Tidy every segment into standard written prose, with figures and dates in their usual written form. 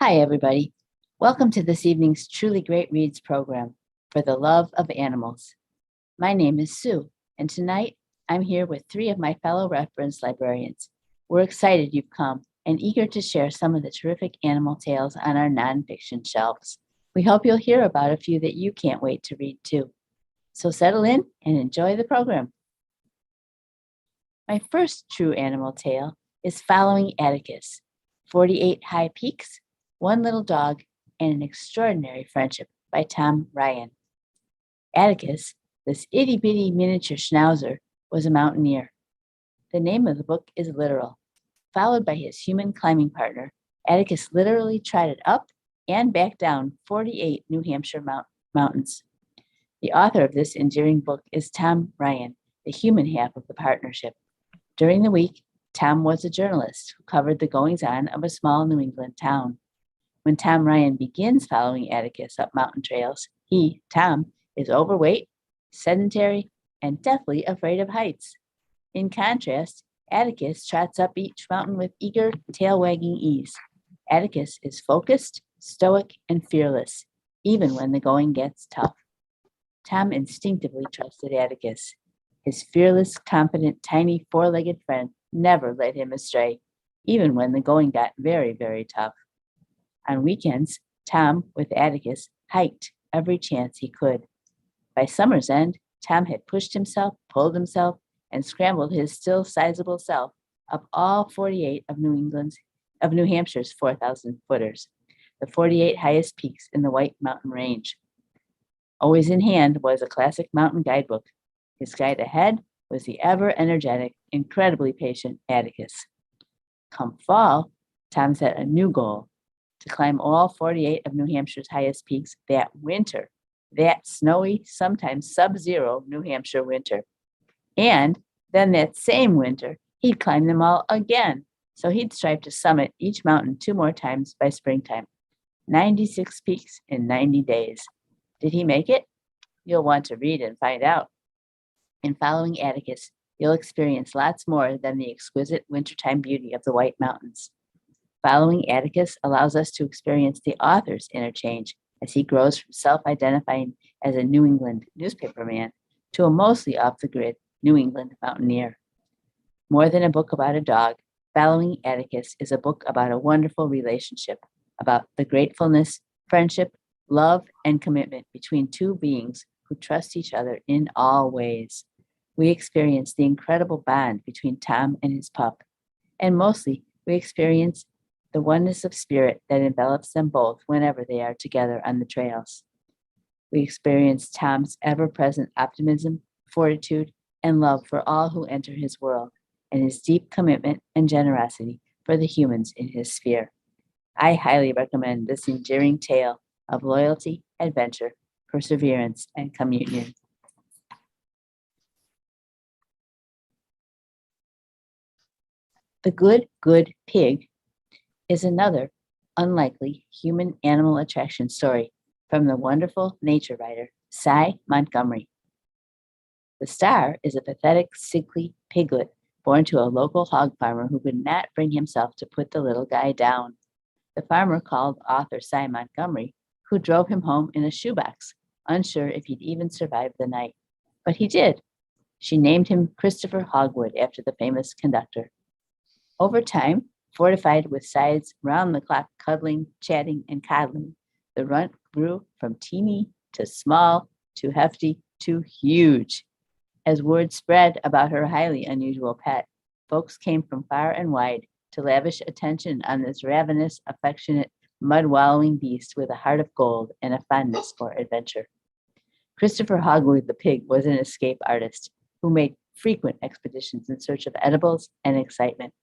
Hi, everybody. Welcome to this evening's Truly Great Reads program for the love of animals. My name is Sue, and tonight I'm here with three of my fellow reference librarians. We're excited you've come and eager to share some of the terrific animal tales on our nonfiction shelves. We hope you'll hear about a few that you can't wait to read too. So settle in and enjoy the program. My first true animal tale is Following Atticus, 48 High Peaks, One Little Dog, and an Extraordinary Friendship by Tom Ryan. Atticus, this itty-bitty miniature schnauzer, was a mountaineer. The name of the book is literal. Followed by his human climbing partner, Atticus literally trotted up and back down 48 New Hampshire mountains. The author of this endearing book is Tom Ryan, the human half of the partnership. During the week, Tom was a journalist who covered the goings-on of a small New England town. When Tom Ryan begins following Atticus up mountain trails, he, Tom, is overweight, sedentary, and deathly afraid of heights. In contrast, Atticus trots up each mountain with eager, tail-wagging ease. Atticus is focused, stoic, and fearless, even when the going gets tough. Tom instinctively trusted Atticus. His fearless, confident, tiny, four-legged friend never led him astray, even when the going got very, very tough. On weekends, Tom, with Atticus, hiked every chance he could. By summer's end, Tom had pushed himself, pulled himself, and scrambled his still sizable self up all 48 of New Hampshire's 4,000-footers, the 48 highest peaks in the White Mountain Range. Always in hand was a classic mountain guidebook. His guide ahead was the ever-energetic, incredibly patient Atticus. Come fall, Tom set a new goal: to climb all 48 of New Hampshire's highest peaks that winter, that snowy, sometimes sub-zero New Hampshire winter. And then that same winter, he'd climb them all again, so he'd strive to summit each mountain 2 more times by springtime. 96 peaks in 90 days. Did he make it? You'll want to read and find out. In following Atticus, you'll experience lots more than the exquisite wintertime beauty of the White Mountains. Following Atticus allows us to experience the author's inner change as he grows from self-identifying as a New England newspaperman to a mostly off-the-grid New England mountaineer. More than a book about a dog, Following Atticus is a book about a wonderful relationship, about the gratefulness, friendship, love, and commitment between two beings who trust each other in all ways. We experience the incredible bond between Tom and his pup, and mostly we experience the oneness of spirit that envelops them both whenever they are together on the trails. We experience Tom's ever-present optimism, fortitude, and love for all who enter his world, and his deep commitment and generosity for the humans in his sphere. I highly recommend this endearing tale of loyalty, adventure, perseverance, and communion. The Good, Good Pig is another unlikely human-animal attraction story from the wonderful nature writer, Cy Montgomery. The star is a pathetic, sickly piglet born to a local hog farmer who could not bring himself to put the little guy down. The farmer called author Cy Montgomery, who drove him home in a shoebox, unsure if he'd even survive the night. But he did. She named him Christopher Hogwood after the famous conductor. Over time, fortified with Cy's round-the-clock cuddling, chatting, and coddling, the runt grew from teeny to small to hefty to huge. As word spread about her highly unusual pet, folks came from far and wide to lavish attention on this ravenous, affectionate, mud-wallowing beast with a heart of gold and a fondness for adventure. Christopher Hogwood the pig was an escape artist who made frequent expeditions in search of edibles and excitement.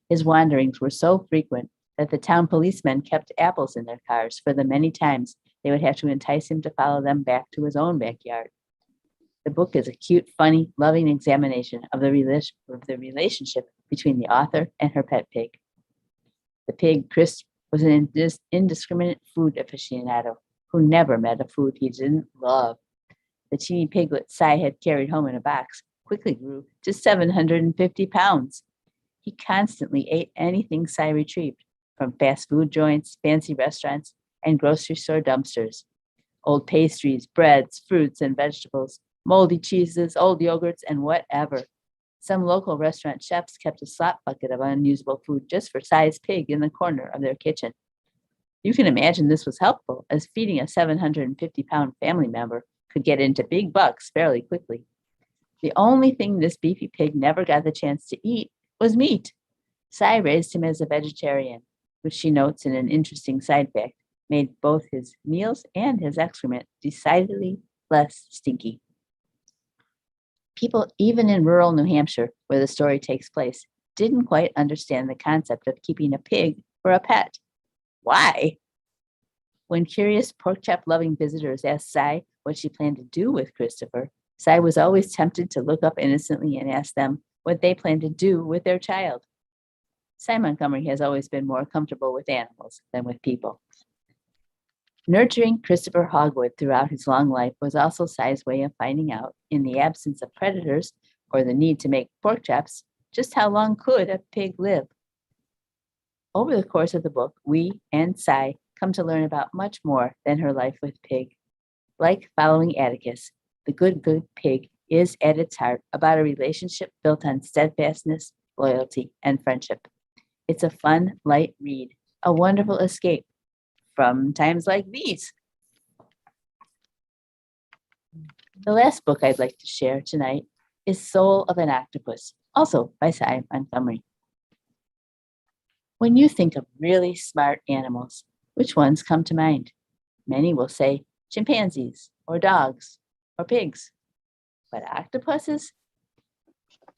His wanderings were so frequent that the town policemen kept apples in their cars for the many times they would have to entice him to follow them back to his own backyard. The book is a cute, funny, loving examination of the relationship between the author and her pet pig. The pig, Chris, was an indiscriminate food aficionado who never met a food he didn't love. The teeny piglet Cy had carried home in a box quickly grew to 750 pounds. He constantly ate anything Cy retrieved, from fast food joints, fancy restaurants, and grocery store dumpsters. Old pastries, breads, fruits, and vegetables, moldy cheeses, old yogurts, and whatever. Some local restaurant chefs kept a slop bucket of unusable food just for size pig in the corner of their kitchen. You can imagine this was helpful, as feeding a 750-pound family member could get into big bucks fairly quickly. The only thing this beefy pig never got the chance to eat was meat. Cy raised him as a vegetarian, which she notes in an interesting side fact, made both his meals and his excrement decidedly less stinky. People, even in rural New Hampshire, where the story takes place, didn't quite understand the concept of keeping a pig for a pet. Why? When curious pork chop loving visitors asked Cy what she planned to do with Christopher, Cy was always tempted to look up innocently and ask them what they planned to do with their child. Cy Montgomery has always been more comfortable with animals than with people. Nurturing Christopher Hogwood throughout his long life was also Cy's way of finding out, in the absence of predators or the need to make pork chops, just how long could a pig live. Over the course of the book, we and Cy come to learn about much more than her life with Pig. Like Following Atticus, The Good Pig is at its heart about a relationship built on steadfastness, loyalty, and friendship. It's a fun, light read, a wonderful escape from times like these. The last book I'd like to share tonight is Soul of an Octopus, also by Cy Montgomery. When you think of really smart animals, which ones come to mind? Many will say chimpanzees, or dogs, or pigs. But octopuses?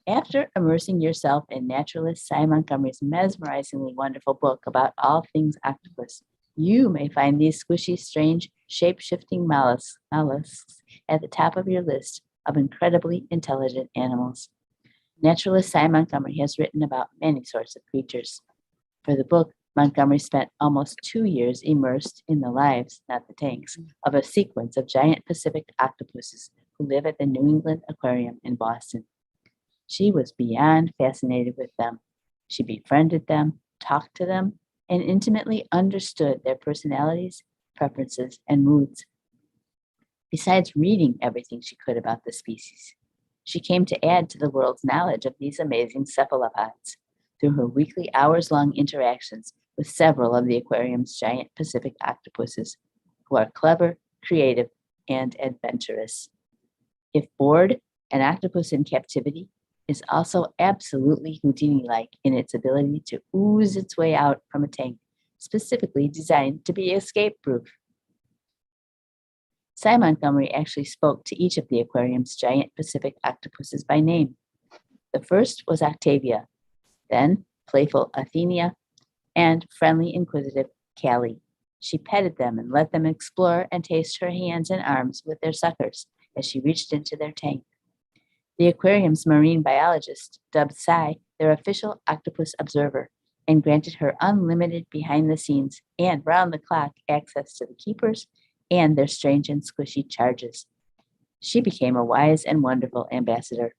After immersing yourself in naturalist Cy Montgomery's mesmerizingly wonderful book about all things octopus, you may find these squishy, strange, shape-shifting mollusks at the top of your list of incredibly intelligent animals. Naturalist Cy Montgomery has written about many sorts of creatures. For the book, Montgomery spent almost 2 years immersed in the lives, not the tanks, of a sequence of giant Pacific octopuses who live at the New England Aquarium in Boston. She was beyond fascinated with them. She befriended them, talked to them, and intimately understood their personalities, preferences, and moods. Besides reading everything she could about the species, she came to add to the world's knowledge of these amazing cephalopods through her weekly hours-long interactions with several of the aquarium's giant Pacific octopuses, who are clever, creative, and adventurous. If bored, an octopus in captivity is also absolutely Houdini-like in its ability to ooze its way out from a tank, specifically designed to be escape-proof. Cy Montgomery actually spoke to each of the aquarium's giant Pacific octopuses by name. The first was Octavia, then playful Athenia, and friendly, inquisitive Callie. She petted them and let them explore and taste her hands and arms with their suckers as she reached into their tank. The aquarium's marine biologist dubbed Cy their official octopus observer and granted her unlimited behind-the-scenes and round-the-clock access to the keepers and their strange and squishy charges. She became a wise and wonderful ambassador.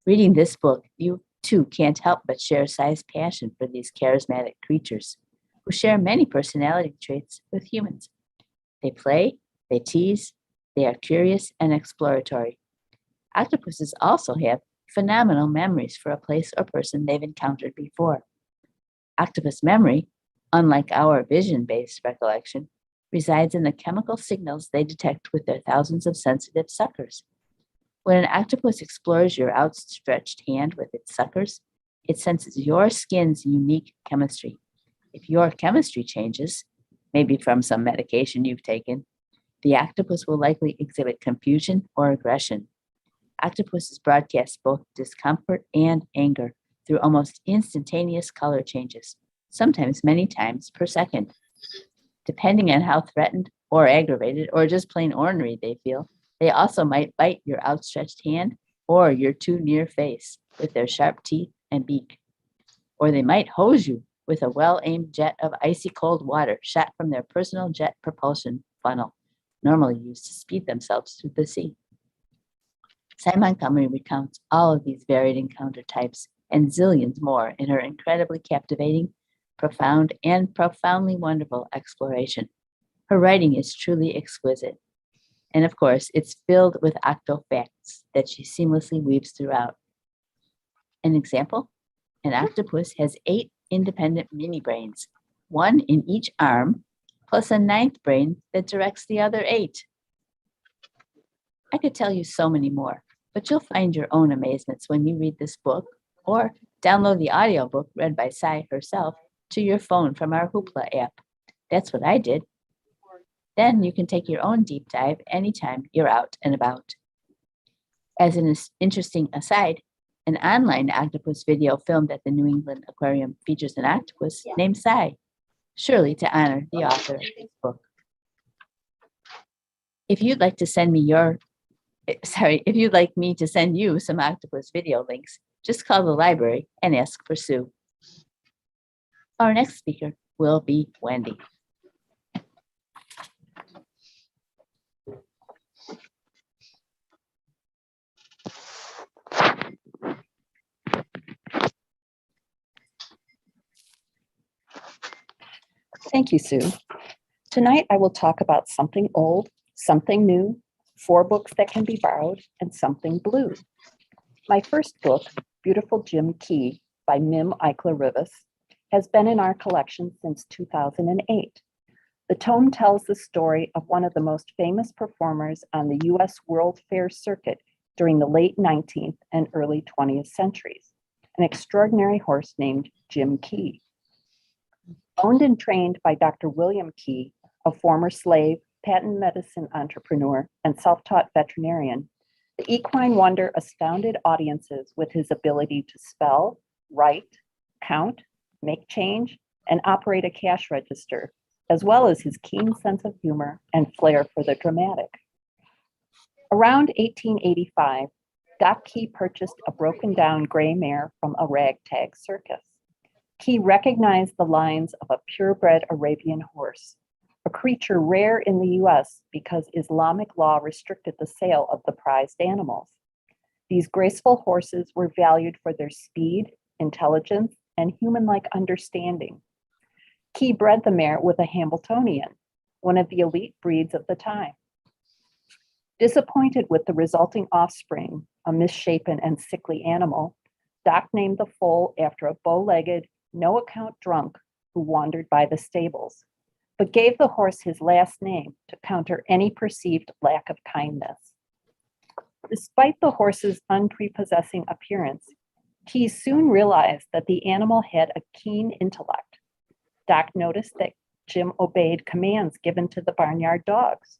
Reading this book, you too can't help but share Cy's passion for these charismatic creatures, who share many personality traits with humans. They play, they tease, they are curious and exploratory. Octopuses also have phenomenal memories for a place or person they've encountered before. Octopus memory, unlike our vision-based recollection, resides in the chemical signals they detect with their thousands of sensitive suckers. When an octopus explores your outstretched hand with its suckers, it senses your skin's unique chemistry. If your chemistry changes, maybe from some medication you've taken, the octopus will likely exhibit confusion or aggression. Octopuses broadcast both discomfort and anger through almost instantaneous color changes, sometimes many times per second. Depending on how threatened or aggravated or just plain ornery they feel, they also might bite your outstretched hand or your too-near face with their sharp teeth and beak. Or they might hose you with a well-aimed jet of icy cold water shot from their personal jet propulsion funnel, normally used to speed themselves through the sea. Cy Montgomery recounts all of these varied encounter types and zillions more in her incredibly captivating profound and profoundly wonderful exploration. Her writing is truly exquisite. And of course, it's filled with octo facts that she seamlessly weaves throughout. An example, an octopus has 8 independent mini brains, 1 in each arm, plus a 9th brain that directs the other 8. I could tell you so many more, but you'll find your own amazements when you read this book or download the audiobook read by Sai herself to your phone from our Hoopla app. That's what I did. Then you can take your own deep dive anytime you're out and about. As an interesting aside, an online octopus video filmed at the New England Aquarium features an octopus named Sai, surely to honor the author of this book. If you'd like me to send you some octopus video links, just call the library and ask for Sue. Our next speaker will be Wendy. Thank you, Sue. Tonight I will talk about something old, something new, 4 books that can be borrowed, and something blue. My first book, Beautiful Jim Key by Mim Eichler-Rivas, has been in our collection since 2008. The tome tells the story of one of the most famous performers on the U.S. World Fair circuit during the late 19th and early 20th centuries, an extraordinary horse named Jim Key. Owned and trained by Dr. William Key, a former slave, patent medicine entrepreneur, and self-taught veterinarian, the equine wonder astounded audiences with his ability to spell, write, count, make change, and operate a cash register, as well as his keen sense of humor and flair for the dramatic. Around 1885, Doc Key purchased a broken-down gray mare from a ragtag circus. Key recognized the lines of a purebred Arabian horse, a creature rare in the US because Islamic law restricted the sale of the prized animals. These graceful horses were valued for their speed, intelligence, and human-like understanding. Key bred the mare with a Hambletonian, one of the elite breeds of the time. Disappointed with the resulting offspring, a misshapen and sickly animal, Doc named the foal after a bow-legged, no-account drunk who wandered by the stables, but gave the horse his last name to counter any perceived lack of kindness. Despite the horse's unprepossessing appearance, Key soon realized that the animal had a keen intellect. Doc noticed that Jim obeyed commands given to the barnyard dogs.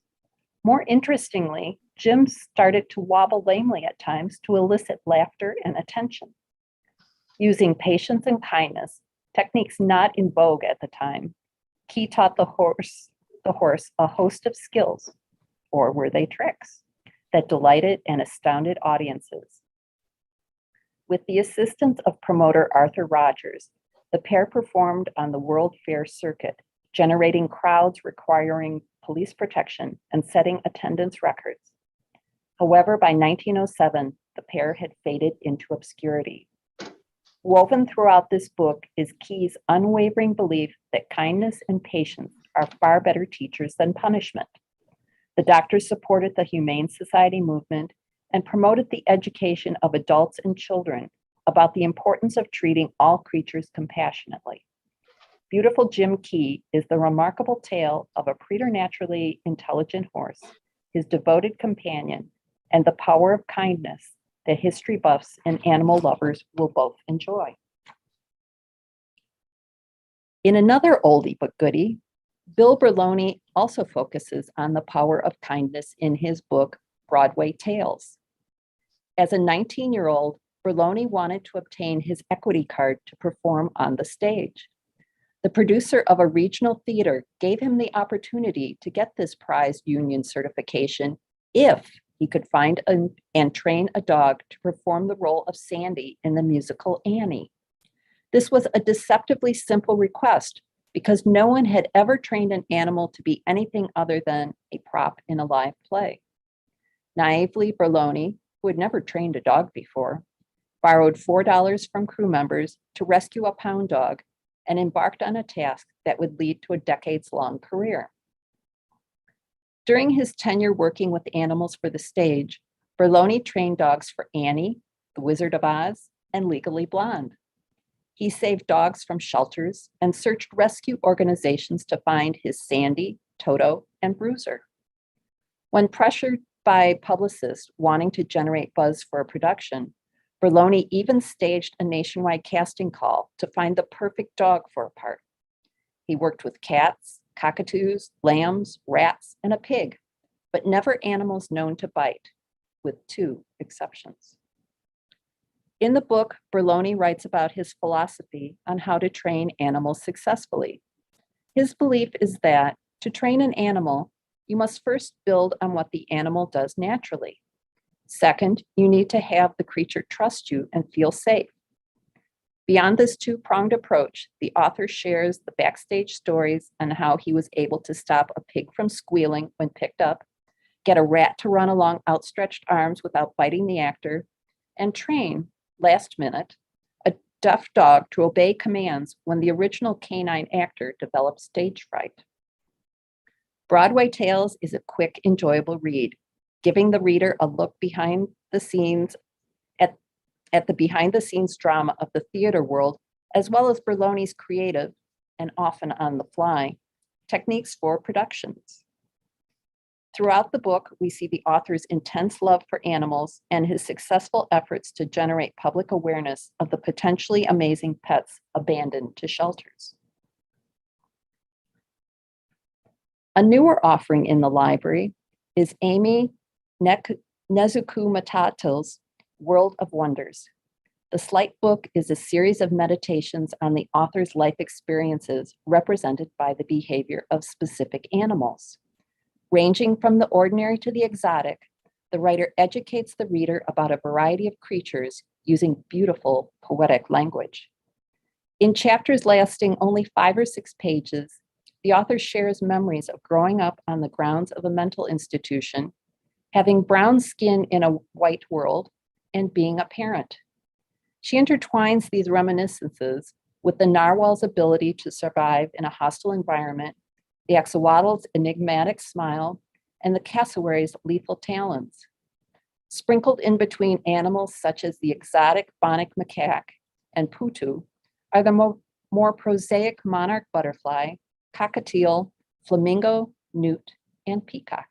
More interestingly, Jim started to wobble lamely at times to elicit laughter and attention. Using patience and kindness, techniques not in vogue at the time, Key taught the horse a host of skills, or were they tricks, that delighted and astounded audiences. With the assistance of promoter Arthur Rogers, the pair performed on the World Fair circuit, generating crowds requiring police protection and setting attendance records. However, by 1907, the pair had faded into obscurity. Woven throughout this book is Key's unwavering belief that kindness and patience are far better teachers than punishment. The doctors supported the Humane Society movement and promoted the education of adults and children about the importance of treating all creatures compassionately. Beautiful Jim Key is the remarkable tale of a preternaturally intelligent horse, his devoted companion, and the power of kindness that history buffs and animal lovers will both enjoy. In another oldie but goodie, Bill Berloni also focuses on the power of kindness in his book, Broadway Tales. As a 19-year-old, Berloni wanted to obtain his equity card to perform on the stage. The producer of a regional theater gave him the opportunity to get this prized union certification if he could find and train a dog to perform the role of Sandy in the musical Annie. This was a deceptively simple request because no one had ever trained an animal to be anything other than a prop in a live play. Naively, Berloni, who had never trained a dog before, borrowed $4 from crew members to rescue a pound dog and embarked on a task that would lead to a decades-long career. During his tenure working with animals for the stage, Berloni trained dogs for Annie, The Wizard of Oz, and Legally Blonde. He saved dogs from shelters and searched rescue organizations to find his Sandy, Toto, and Bruiser. When pressured by publicists wanting to generate buzz for a production, Berloni even staged a nationwide casting call to find the perfect dog for a part. He worked with cats, cockatoos, lambs, rats, and a pig, but never animals known to bite, with 2 exceptions. In the book, Berloni writes about his philosophy on how to train animals successfully. His belief is that to train an animal, you must first build on what the animal does naturally. Second, you need to have the creature trust you and feel safe. Beyond this 2-pronged approach, the author shares the backstage stories on how he was able to stop a pig from squealing when picked up, get a rat to run along outstretched arms without biting the actor, and train, last minute, a deaf dog to obey commands when the original canine actor developed stage fright. Broadway Tales is a quick, enjoyable read, giving the reader a look behind the scenes at the behind-the-scenes drama of the theater world, as well as Berloni's creative, and often on the fly, techniques for productions. Throughout the book, we see the author's intense love for animals and his successful efforts to generate public awareness of the potentially amazing pets abandoned to shelters. A newer offering in the library is Amy Nezuko Matato's World of Wonders. The slight book is a series of meditations on the author's life experiences represented by the behavior of specific animals. Ranging from the ordinary to the exotic, the writer educates the reader about a variety of creatures using beautiful, poetic language. In chapters lasting only 5 or 6 pages, the author shares memories of growing up on the grounds of a mental institution, having brown skin in a white world, and being a parent. She intertwines these reminiscences with the narwhal's ability to survive in a hostile environment, the axolotl's enigmatic smile, and the cassowary's lethal talons. Sprinkled in between animals such as the exotic bonnet macaque and putu are the more prosaic monarch butterfly, cockatiel, flamingo, newt, and peacock.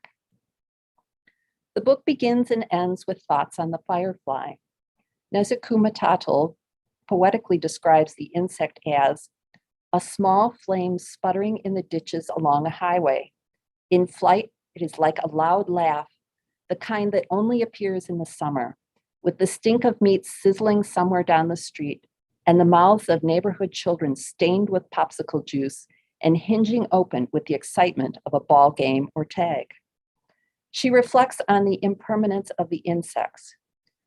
The book begins and ends with thoughts on the firefly. Nezuko Matato poetically describes the insect as a small flame sputtering in the ditches along a highway. In flight, it is like a loud laugh, the kind that only appears in the summer, with the stink of meat sizzling somewhere down the street, and the mouths of neighborhood children stained with popsicle juice and hinging open with the excitement of a ball game or tag. She reflects on the impermanence of the insects.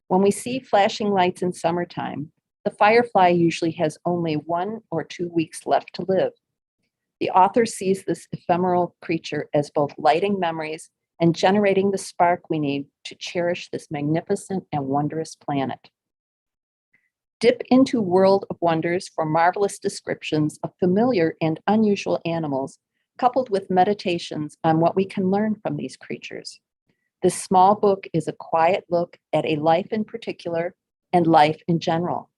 When we see flashing lights in summertime, the firefly usually has only 1 or 2 weeks left to live. The author sees this ephemeral creature as both lighting memories and generating the spark we need to cherish this magnificent and wondrous planet. Dip into World of Wonders for marvelous descriptions of familiar and unusual animals, coupled with meditations on what we can learn from these creatures. This small book is a quiet look at a life in particular and life in general.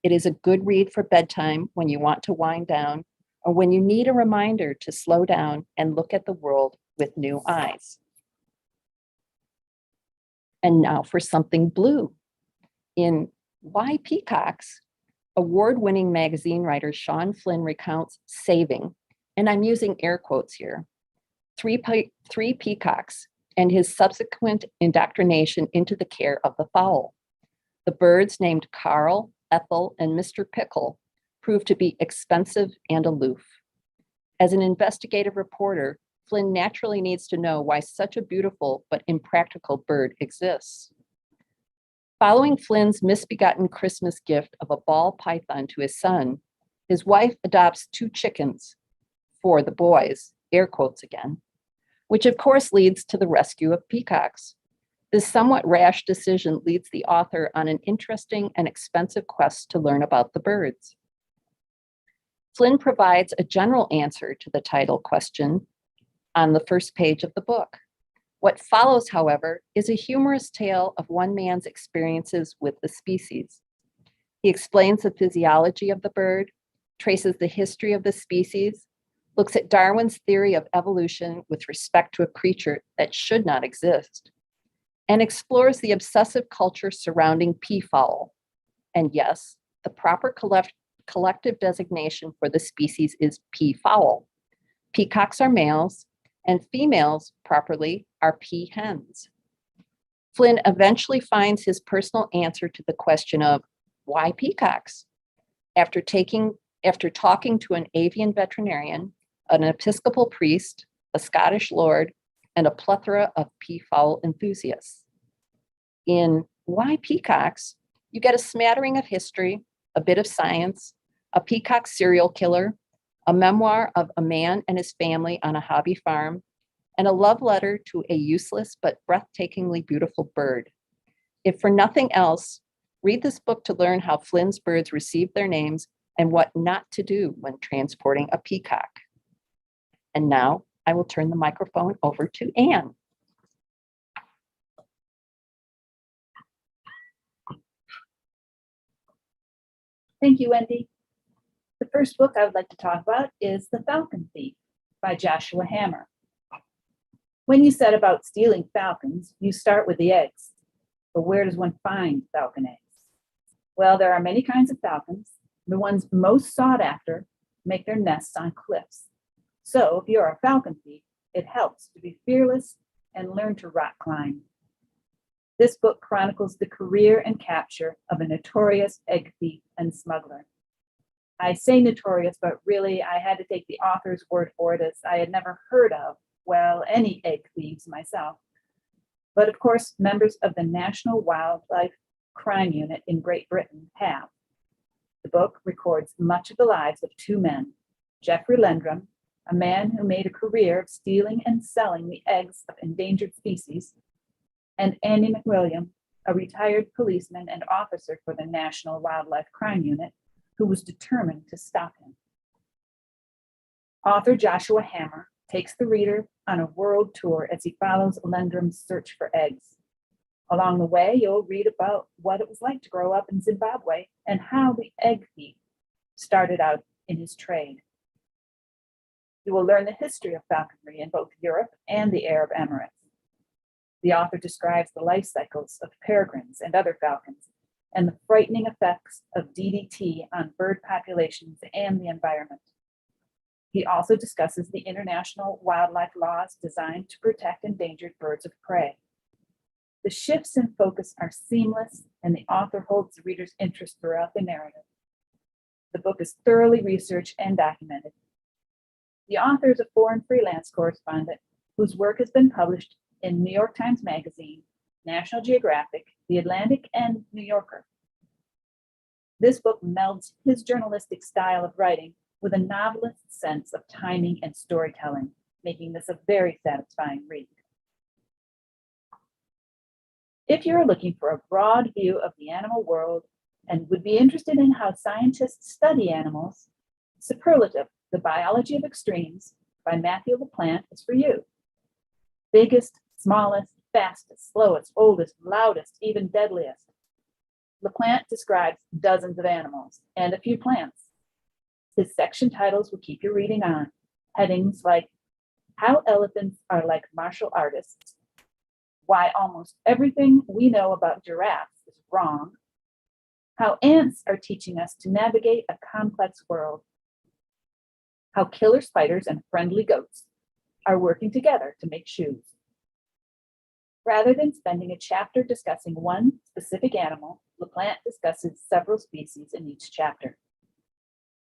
It is a good read for bedtime when you want to wind down or when you need a reminder to slow down and look at the world with new eyes. And now for something blue. In Why Peacocks, award-winning magazine writer Sean Flynn recounts saving, and I'm using air quotes here, three peacocks and his subsequent indoctrination into the care of the fowl. The birds named Carl, Ethel, and Mr. Pickle proved to be expensive and aloof. As an investigative reporter, Flynn naturally needs to know why such a beautiful but impractical bird exists. Following Flynn's misbegotten Christmas gift of a ball python to his son, his wife adopts 2 chickens for the boys, air quotes again, which of course leads to the rescue of peacocks. This somewhat rash decision leads the author on an interesting and expensive quest to learn about the birds. Flynn provides a general answer to the title question on the first page of the book. What follows, however, is a humorous tale of one man's experiences with the species. He explains the physiology of the bird, traces the history of the species, looks at Darwin's theory of evolution with respect to a creature that should not exist, and explores the obsessive culture surrounding peafowl. And yes, the proper collective designation for the species is peafowl. Peacocks are males, and females, properly, are peahens. Flynn eventually finds his personal answer to the question of why peacocks? After talking to an avian veterinarian, an Episcopal priest, a Scottish lord, and a plethora of peafowl enthusiasts. In Why Peacocks, you get a smattering of history, a bit of science, a peacock serial killer, a memoir of a man and his family on a hobby farm, and a love letter to a useless but breathtakingly beautiful bird. If for nothing else, read this book to learn how Flynn's birds received their names and what not to do when transporting a peacock. And now I will turn the microphone over to Anne. Thank you, Wendy. The first book I would like to talk about is The Falcon Thief by Joshua Hammer. When you set about stealing falcons, you start with the eggs. But where does one find falcon eggs? Well, there are many kinds of falcons. The ones most sought after make their nests on cliffs. So if you're a falcon thief, it helps to be fearless and learn to rock climb. This book chronicles the career and capture of a notorious egg thief and smuggler. I say notorious, but really I had to take the author's word for it, as I had never heard of, well, any egg thieves myself. But of course, members of the National Wildlife Crime Unit in Great Britain have. The book records much of the lives of two men, Geoffrey Landrum, a man who made a career of stealing and selling the eggs of endangered species, and Andy McWilliam, a retired policeman and officer for the National Wildlife Crime Unit, who was determined to stop him. Author Joshua Hammer takes the reader on a world tour as he follows Landrum's search for eggs. Along the way, you'll read about what it was like to grow up in Zimbabwe and how the egg thief started out in his trade. You will learn the history of falconry in both Europe and the Arab Emirates. The author describes the life cycles of peregrines and other falcons and the frightening effects of DDT on bird populations and the environment. He also discusses the international wildlife laws designed to protect endangered birds of prey. The shifts in focus are seamless, and the author holds the reader's interest throughout the narrative. The book is thoroughly researched and documented. The author is a foreign freelance correspondent whose work has been published in New York Times Magazine, National Geographic, The Atlantic, and New Yorker. This book melds his journalistic style of writing with a novelist's sense of timing and storytelling, making this a very satisfying read. If you're looking for a broad view of the animal world and would be interested in how scientists study animals, Superlative, The Biology of Extremes by Matthew LaPlante is for you. Biggest, smallest, fastest, slowest, oldest, loudest, even deadliest. LaPlante describes dozens of animals and a few plants. His section titles will keep your reading on. Headings like How Elephants Are Like Martial Artists, Why Almost Everything We Know About Giraffes is Wrong, How Ants Are Teaching Us to Navigate a Complex World, How Killer Spiders and Friendly Goats Are Working Together to Make Shoes. Rather than spending a chapter discussing one specific animal, LaPlante discusses several species in each chapter.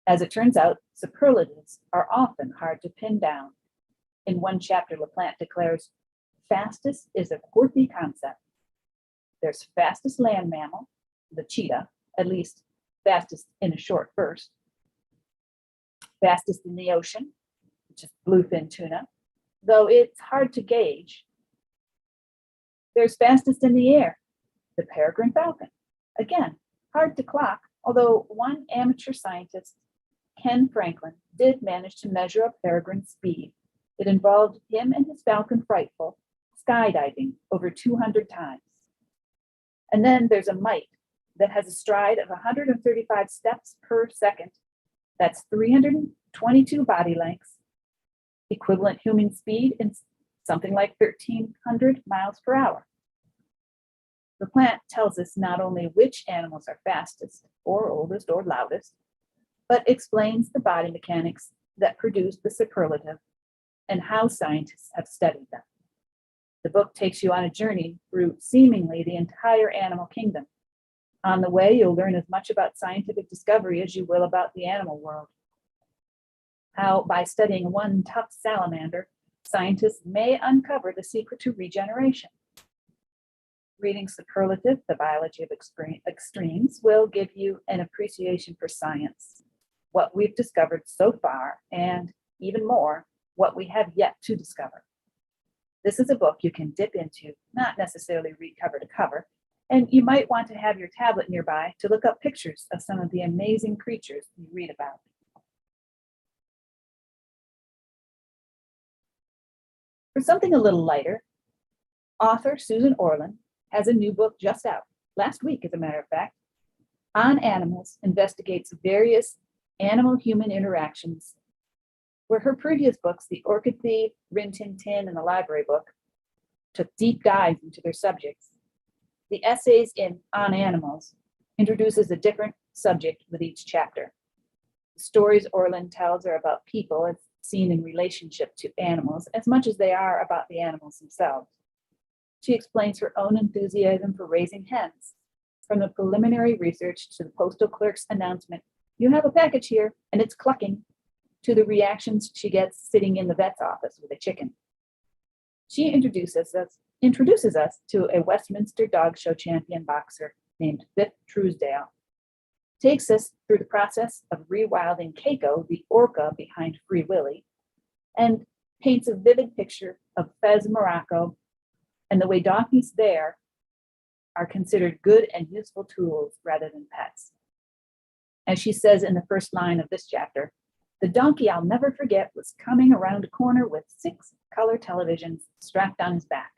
As it turns out, superlatives are often hard to pin down. In one chapter, LaPlante declares, fastest is a quirky concept. There's fastest land mammal, the cheetah, at least fastest in a short burst. Fastest in the ocean, which is bluefin tuna, though it's hard to gauge. There's fastest in the air, the peregrine falcon. Again, hard to clock, although one amateur scientist Ken Franklin did manage to measure up Peregrine's speed. It involved him and his Falcon Frightful skydiving over 200 times. And then there's a mite that has a stride of 135 steps per second. That's 322 body lengths, equivalent human speed in something like 1,300 miles per hour. The plant tells us not only which animals are fastest or oldest or loudest, but explains the body mechanics that produce the superlative and how scientists have studied them. The book takes you on a journey through seemingly the entire animal kingdom. On the way, you'll learn as much about scientific discovery as you will about the animal world. How, by studying one tough salamander, scientists may uncover the secret to regeneration. Reading Superlative, The Biology of Extremes, will give you an appreciation for science, what we've discovered so far, and even more, what we have yet to discover. This is a book you can dip into, not necessarily read cover to cover, and you might want to have your tablet nearby to look up pictures of some of the amazing creatures you read about. For something a little lighter, author Susan Orlean has a new book just out, last week as a matter of fact. On Animals investigates various animal-human interactions, where her previous books, The Orchid Thief, Rin Tin Tin, and The Library Book, took deep dives into their subjects. The essays in On Animals introduces a different subject with each chapter. The stories Orlean tells are about people as seen in relationship to animals as much as they are about the animals themselves. She explains her own enthusiasm for raising hens, from the preliminary research to the postal clerk's announcement, "You have a package here, and it's clucking," to the reactions she gets sitting in the vet's office with a chicken. She introduces us to a Westminster dog show champion boxer named Vic Truesdale, takes us through the process of rewilding Keiko, the orca behind Free Willy, and paints a vivid picture of Fez Morocco and the way donkeys there are considered good and useful tools rather than pets. As she says in the first line of this chapter, "The donkey I'll never forget was coming around a corner with 6 color televisions strapped on his back."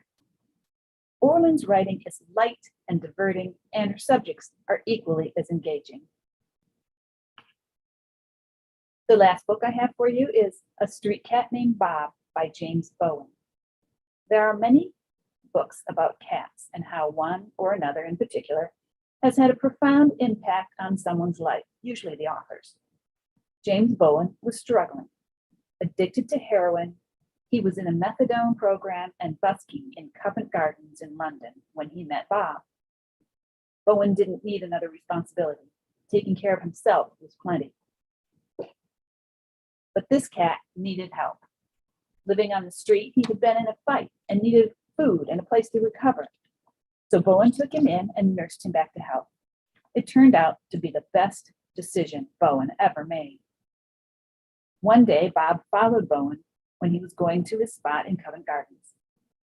Orlean's writing is light and diverting, and her subjects are equally as engaging. The last book I have for you is A Street Cat Named Bob by James Bowen. There are many books about cats and how one or another in particular has had a profound impact on someone's life, usually the author's. James Bowen was struggling. Addicted to heroin, he was in a methadone program and busking in Covent Gardens in London when he met Bob. Bowen didn't need another responsibility. Taking care of himself was plenty. But this cat needed help. Living on the street, he had been in a fight and needed food and a place to recover. So Bowen took him in and nursed him back to health. It turned out to be the best decision Bowen ever made. One day, Bob followed Bowen when he was going to his spot in Covent Gardens.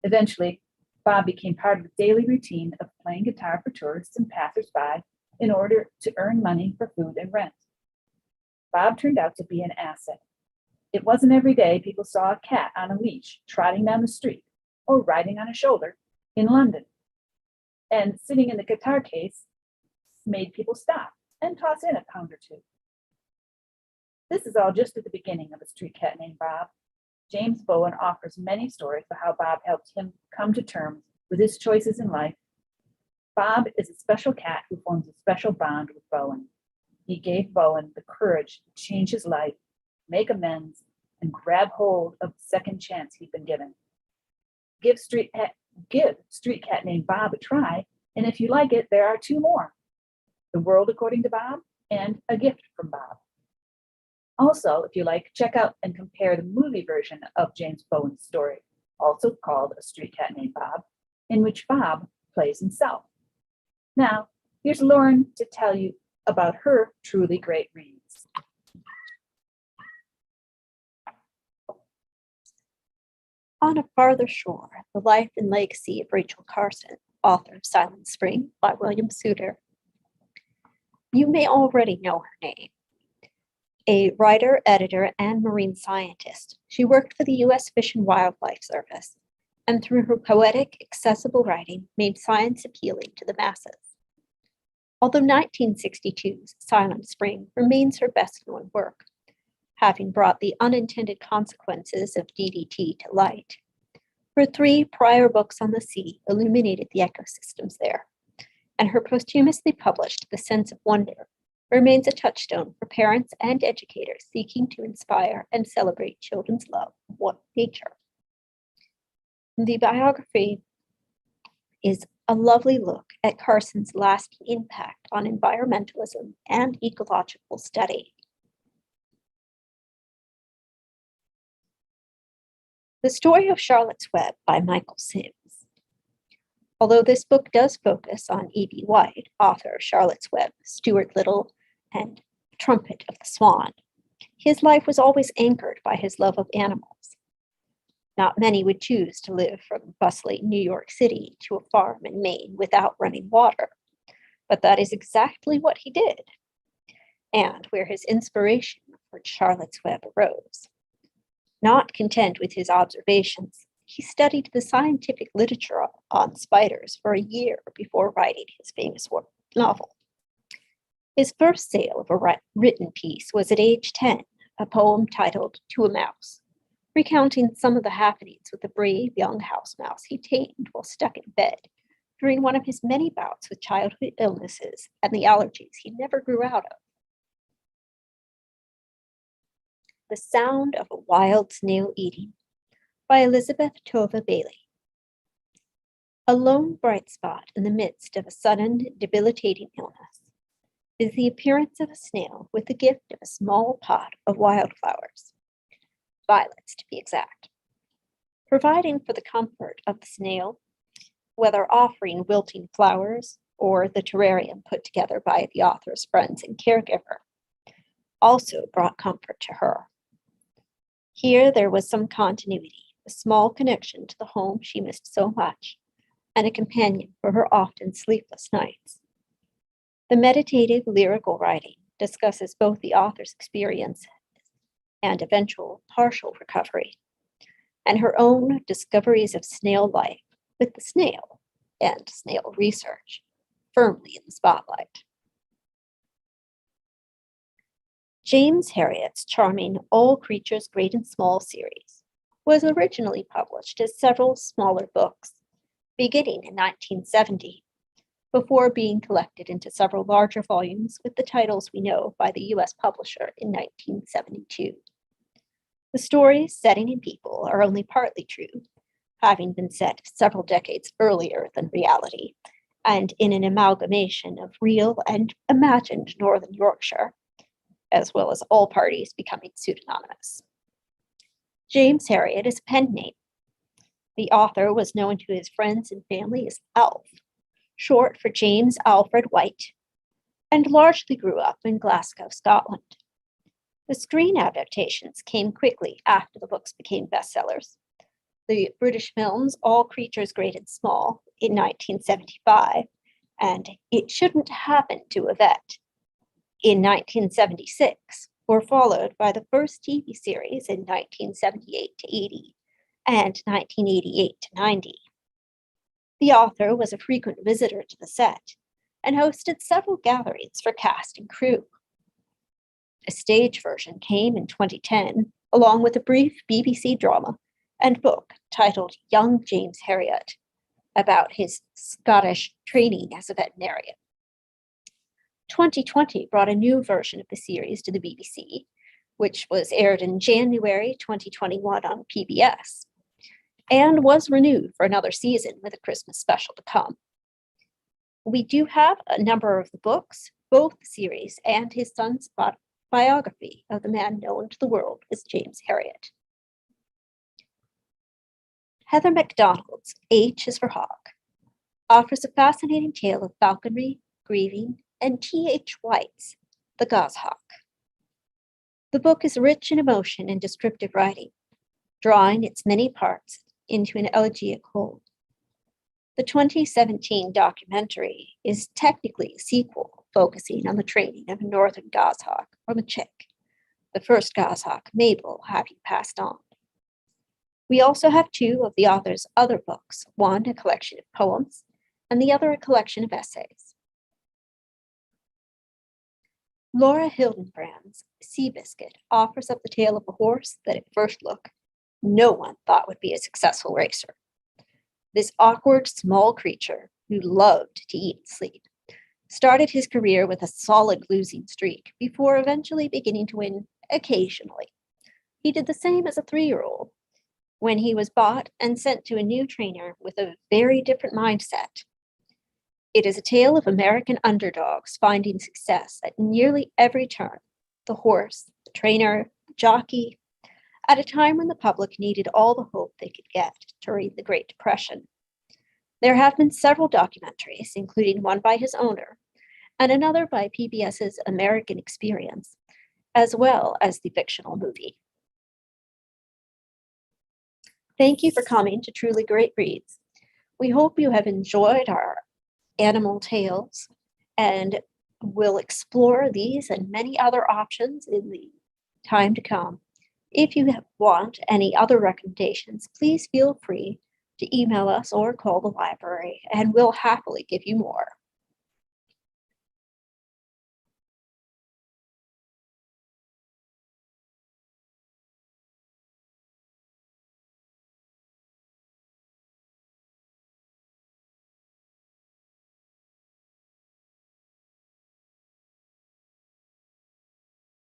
Eventually, Bob became part of the daily routine of playing guitar for tourists and passersby in order to earn money for food and rent. Bob turned out to be an asset. It wasn't every day people saw a cat on a leash trotting down the street or riding on a shoulder in London. And sitting in the guitar case made people stop and toss in a pound or two. This is all just at the beginning of A Street Cat Named Bob. James Bowen offers many stories of how Bob helped him come to terms with his choices in life. Bob is a special cat who forms a special bond with Bowen. He gave Bowen the courage to change his life, make amends, and grab hold of the second chance he'd been given. Give Street Cat Named Bob a try, and if you like it, there are 2 more. The World According to Bob and A Gift from Bob. Also, if you like, check out and compare the movie version of James Bowen's story, also called A Street Cat Named Bob, in which Bob plays himself. Now, here's Lauren to tell you about her truly great reads. On a Farther Shore, The Life and Legacy of Rachel Carson, author of Silent Spring by William Souter. You may already know her name. A writer, editor, and marine scientist, she worked for the U.S. Fish and Wildlife Service, and through her poetic, accessible writing, made science appealing to the masses. Although 1962's Silent Spring remains her best-known work, having brought the unintended consequences of DDT to light, her 3 prior books on the sea illuminated the ecosystems there, and her posthumously published The Sense of Wonder remains a touchstone for parents and educators seeking to inspire and celebrate children's love of nature. The biography is a lovely look at Carson's lasting impact on environmentalism and ecological study. The Story of Charlotte's Web by Michael Sims. Although this book does focus on E.B. White, author of Charlotte's Web, Stuart Little, and Trumpet of the Swan, his life was always anchored by his love of animals. Not many would choose to live from bustling New York City to a farm in Maine without running water, but that is exactly what he did, and where his inspiration for Charlotte's Web arose. Not content with his observations, he studied the scientific literature on spiders for a year before writing his famous novel. His first sale of a written piece was at age 10, a poem titled To a Mouse, recounting some of the happenings with the brave young house mouse he tamed while stuck in bed during one of his many bouts with childhood illnesses and the allergies he never grew out of. The Sound of a Wild Snail Eating by Elizabeth Tova Bailey. A lone bright spot in the midst of a sudden, debilitating illness is the appearance of a snail with the gift of a small pot of wildflowers, violets to be exact. Providing for the comfort of the snail, whether offering wilting flowers or the terrarium put together by the author's friends and caregiver, also brought comfort to her. Here there was some continuity, a small connection to the home she missed so much, and a companion for her often sleepless nights. The meditative lyrical writing discusses both the author's experience and eventual partial recovery, and her own discoveries of snail life with the snail and snail research firmly in the spotlight. James Harriot's charming All Creatures Great and Small series was originally published as several smaller books, beginning in 1970, before being collected into several larger volumes with the titles we know by the U.S. publisher in 1972. The stories, setting, and people are only partly true, having been set several decades earlier than reality, and in an amalgamation of real and imagined Northern Yorkshire, as well as all parties becoming pseudonymous. James Harriot is a pen name. The author was known to his friends and family as Alf, short for James Alfred White, and largely grew up in Glasgow, Scotland. The screen adaptations came quickly after the books became bestsellers. The British films All Creatures Great and Small in 1975 and It Shouldn't Happen to a Vet in 1976 were followed by the first TV series in 1978 to 80 and 1988 to 90. The author was a frequent visitor to the set and hosted several gatherings for cast and crew. A stage version came in 2010, along with a brief BBC drama and book titled Young James Harriot, about his Scottish training as a veterinarian. 2020 brought a new version of the series to the BBC, which was aired in January 2021 on PBS, and was renewed for another season with a Christmas special to come. We do have a number of the books, both the series and his son's biography of the man known to the world as James Harriot. Heather McDonald's H is for Hawk offers a fascinating tale of falconry, grieving, and T.H. White's The Goshawk. The book is rich in emotion and descriptive writing, drawing its many parts into an elegiac whole. The 2017 documentary is technically a sequel focusing on the training of a northern goshawk from a chick, the first goshawk, Mabel, having passed on. We also have two of the author's other books, one a collection of poems, and the other a collection of essays. Laura Hildenbrand's Seabiscuit offers up the tale of a horse that at first look, no one thought would be a successful racer. This awkward, small creature who loved to eat and sleep started his career with a solid losing streak before eventually beginning to win occasionally. He did the same as a 3-year-old when he was bought and sent to a new trainer with a very different mindset. It is a tale of American underdogs finding success at nearly every turn: the horse, the trainer, the jockey, at a time when the public needed all the hope they could get during the Great Depression. There have been several documentaries, including one by his owner and another by PBS's American Experience, as well as the fictional movie. Thank you for coming to Truly Great Reads. We hope you have enjoyed our animal tales and will explore these and many other options in the time to come. If you want any other recommendations, please feel free to email us or call the library, and we'll happily give you more.